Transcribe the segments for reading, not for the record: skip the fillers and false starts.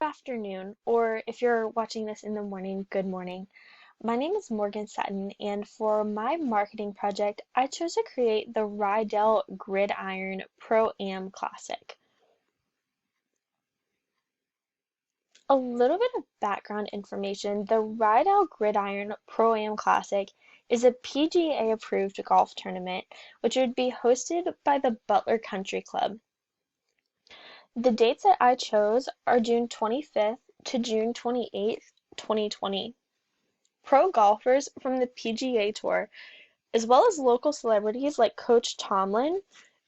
Afternoon, or if you're watching this in the morning, good morning. My name is Morgan Sutton, and for my marketing project, I chose to create the Riddell Gridiron Pro-Am Classic. A little bit of background information. The Riddell Gridiron Pro-Am Classic is a PGA approved golf tournament which would be hosted by the Butler Country Club. The dates that I chose are June 25th to June 28th, 2020. Pro golfers from the PGA Tour, as well as local celebrities like Coach Tomlin,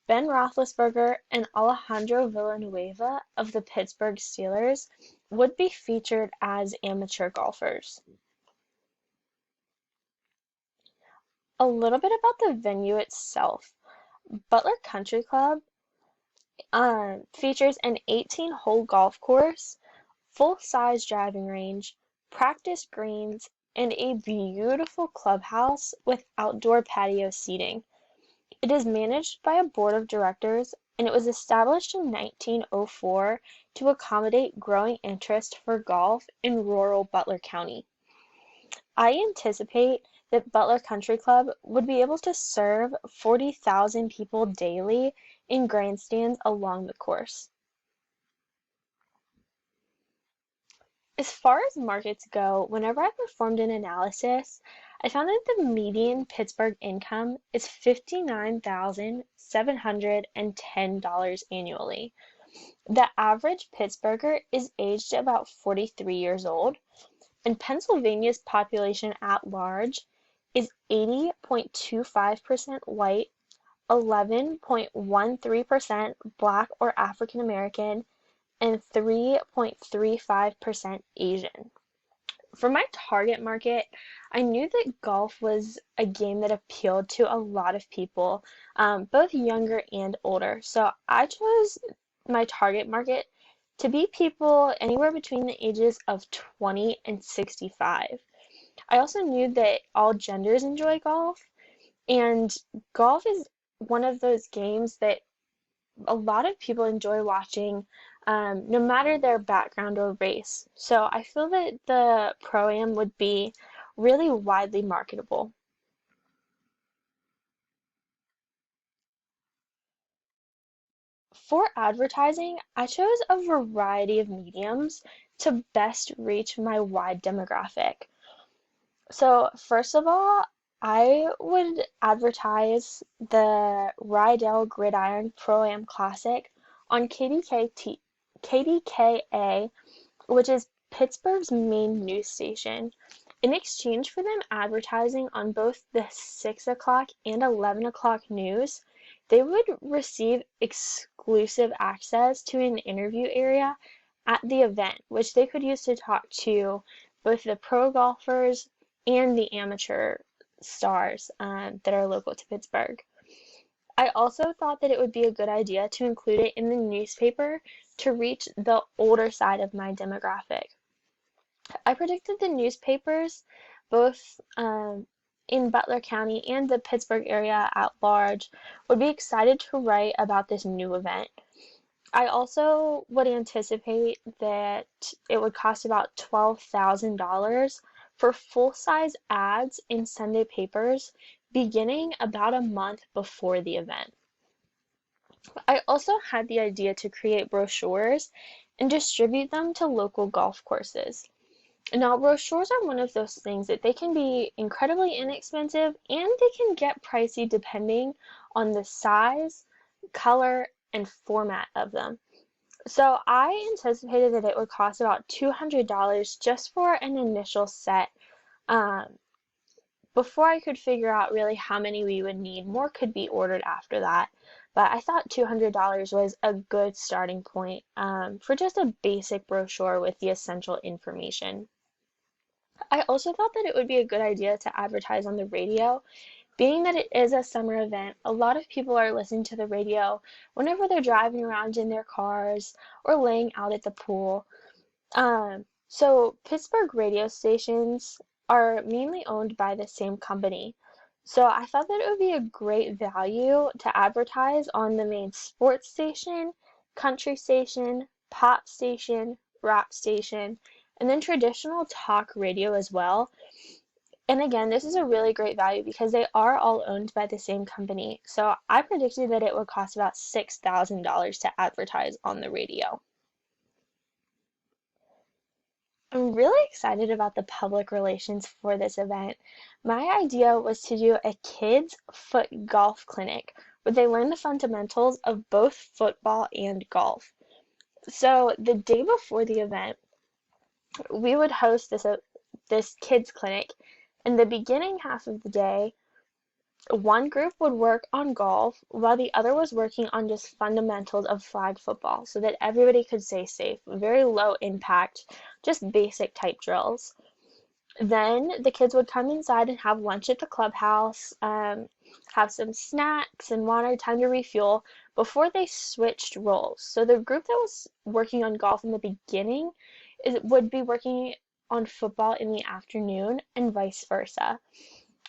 Ben Roethlisberger, and Alejandro Villanueva of the Pittsburgh Steelers, would be featured as amateur golfers. A little bit about the venue itself. Butler Country Club features an 18-hole golf course, full-size driving range, practice greens, and a beautiful clubhouse with outdoor patio seating. It is managed by a board of directors, and it was established in 1904 to accommodate growing interest for golf in rural Butler County. I anticipate that Butler Country Club would be able to serve 40,000 people daily in grandstands along the course. As far as markets go, whenever I performed an analysis, I found that the median Pittsburgh income is $59,710 annually. The average Pittsburgher is aged about 43 years old, and Pennsylvania's population at large is 80.25% white, 11.13% Black or African American, and 3.35% Asian. For my target market, I knew that golf was a game that appealed to a lot of people, both younger and older. So I chose my target market to be people anywhere between the ages of 20 and 65. I also knew that all genders enjoy golf, and golf is one of those games that a lot of people enjoy watching, no matter their background or race. So I feel that the Pro-Am would be really widely marketable. For advertising, I chose a variety of mediums to best reach my wide demographic. So first of all, I would advertise the Riddell Gridiron Pro-Am Classic on KDKA, which is Pittsburgh's main news station. In exchange for them advertising on both the 6 o'clock and 11 o'clock news, they would receive exclusive access to an interview area at the event, which they could use to talk to both the pro golfers and the amateur stars that are local to Pittsburgh. I also thought that it would be a good idea to include it in the newspaper to reach the older side of my demographic. I predicted the newspapers, both in Butler County and the Pittsburgh area at large, would be excited to write about this new event. I also would anticipate that it would cost about $12,000 for full-size ads in Sunday papers beginning about a month before the event. I also had the idea to create brochures and distribute them to local golf courses. Now, brochures are one of those things that they can be incredibly inexpensive and they can get pricey depending on the size, color, and format of them. So I anticipated that it would cost about $200 just for an initial set. Before I could figure out really how many we would need, more could be ordered after that. But I thought $200 was a good starting point for just a basic brochure with the essential information. I also thought that it would be a good idea to advertise on the radio. Being that it is a summer event, a lot of people are listening to the radio whenever they're driving around in their cars or laying out at the pool. So Pittsburgh radio stations are mainly owned by the same company. So I thought that it would be a great value to advertise on the main sports station, country station, pop station, rap station, and then traditional talk radio as well. And again, this is a really great value because they are all owned by the same company. So I predicted that it would cost about $6,000 to advertise on the radio. I'm really excited about the public relations for this event. My idea was to do a kids' foot golf clinic where they learn the fundamentals of both football and golf. So the day before the event, we would host this kids clinic. In the beginning half of the day, one group would work on golf while the other was working on just fundamentals of flag football so that everybody could stay safe. Very low impact, just basic type drills. Then the kids would come inside and have lunch at the clubhouse, have some snacks and water, time to refuel before they switched roles. So the group that was working on golf in the beginning would be working on football in the afternoon and vice versa.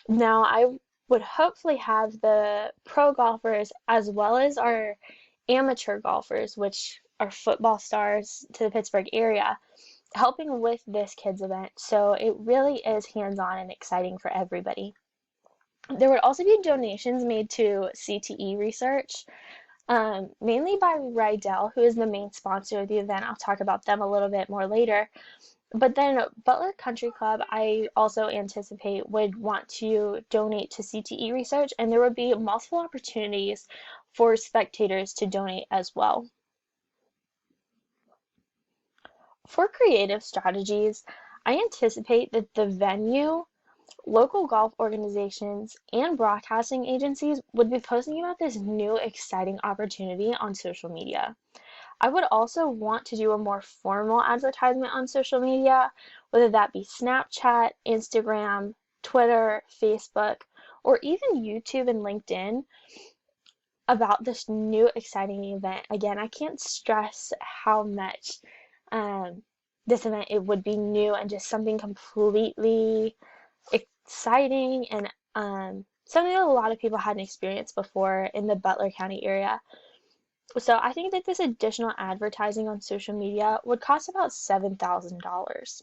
Now, I would hopefully have the pro golfers as well as our amateur golfers, which are football stars to the Pittsburgh area, helping with this kids event. So it really is hands-on and exciting for everybody. There would also be donations made to CTE research, mainly by Riddell, who is the main sponsor of the event. I'll talk about them a little bit more later. But then Butler Country Club, I also anticipate would want to donate to CTE research, and there would be multiple opportunities for spectators to donate as well. For creative strategies, I anticipate that the venue, local golf organizations, and broadcasting agencies would be posting about this new exciting opportunity on social media. I would also want to do a more formal advertisement on social media, whether that be Snapchat, Instagram, Twitter, Facebook, or even YouTube and LinkedIn about this new exciting event. Again, I can't stress how much this event, it would be new and just something completely exciting and something that a lot of people hadn't experienced before in the Butler County area. So I think that this additional advertising on social media would cost about $7,000.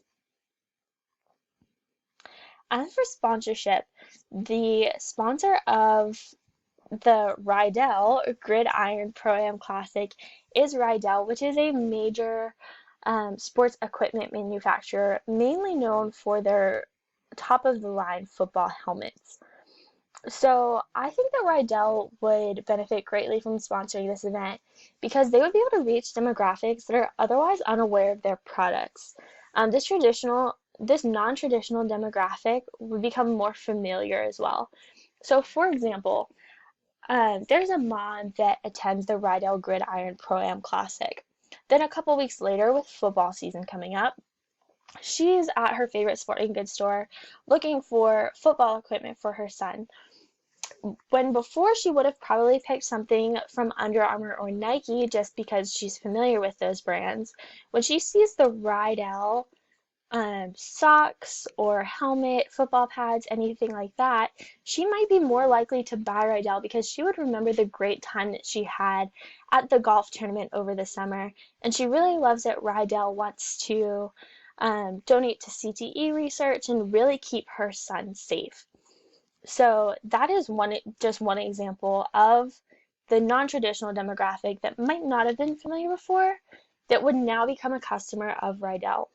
As for sponsorship, the sponsor of the Riddell Gridiron Pro-Am Classic is Riddell, which is a major sports equipment manufacturer, mainly known for their top-of-the-line football helmets. So I think that Riddell would benefit greatly from sponsoring this event because they would be able to reach demographics that are otherwise unaware of their products. This non-traditional demographic would become more familiar as well. So for example, there's a mom that attends the Riddell Gridiron Pro-Am Classic. Then a couple weeks later, with football season coming up, she's at her favorite sporting goods store looking for football equipment for her son. When before she would have probably picked something from Under Armour or Nike just because she's familiar with those brands, when she sees the Riddell socks or helmet, football pads, anything like that, she might be more likely to buy Riddell because she would remember the great time that she had at the golf tournament over the summer, and she really loves that Riddell wants to donate to CTE research and really keep her son safe. So that is just one example of the non-traditional demographic that might not have been familiar before that would now become a customer of Riddell.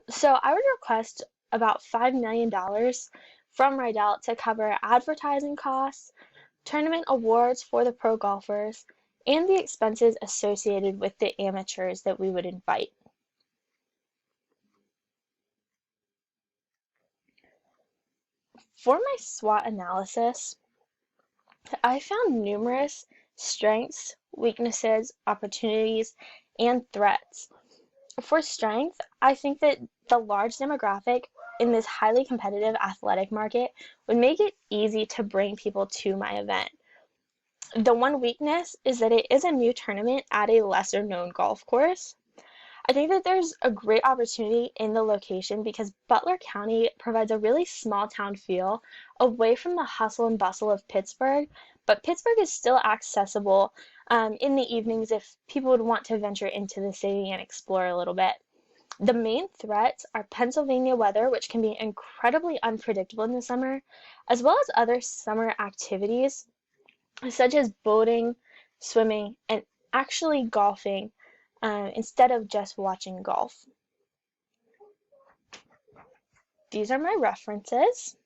So I would request about $5 million from Riddell to cover advertising costs, tournament awards for the pro golfers, and the expenses associated with the amateurs that we would invite. For my SWOT analysis, I found numerous strengths, weaknesses, opportunities, and threats. For strength, I think that the large demographic in this highly competitive athletic market would make it easy to bring people to my event. The one weakness is that it is a new tournament at a lesser known golf course. I think that there's a great opportunity in the location because Butler County provides a really small town feel away from the hustle and bustle of Pittsburgh, but Pittsburgh is still accessible in the evenings if people would want to venture into the city and explore a little bit. The main threats are Pennsylvania weather, which can be incredibly unpredictable in the summer, as well as other summer activities such as boating, swimming, and actually golfing instead of just watching golf. These are my references.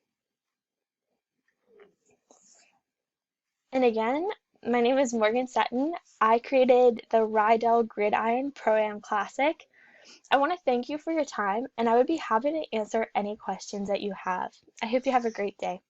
And again, my name is Morgan Sutton. I created the Riddell Gridiron Pro-Am Classic. I want to thank you for your time, and I would be happy to answer any questions that you have. I hope you have a great day.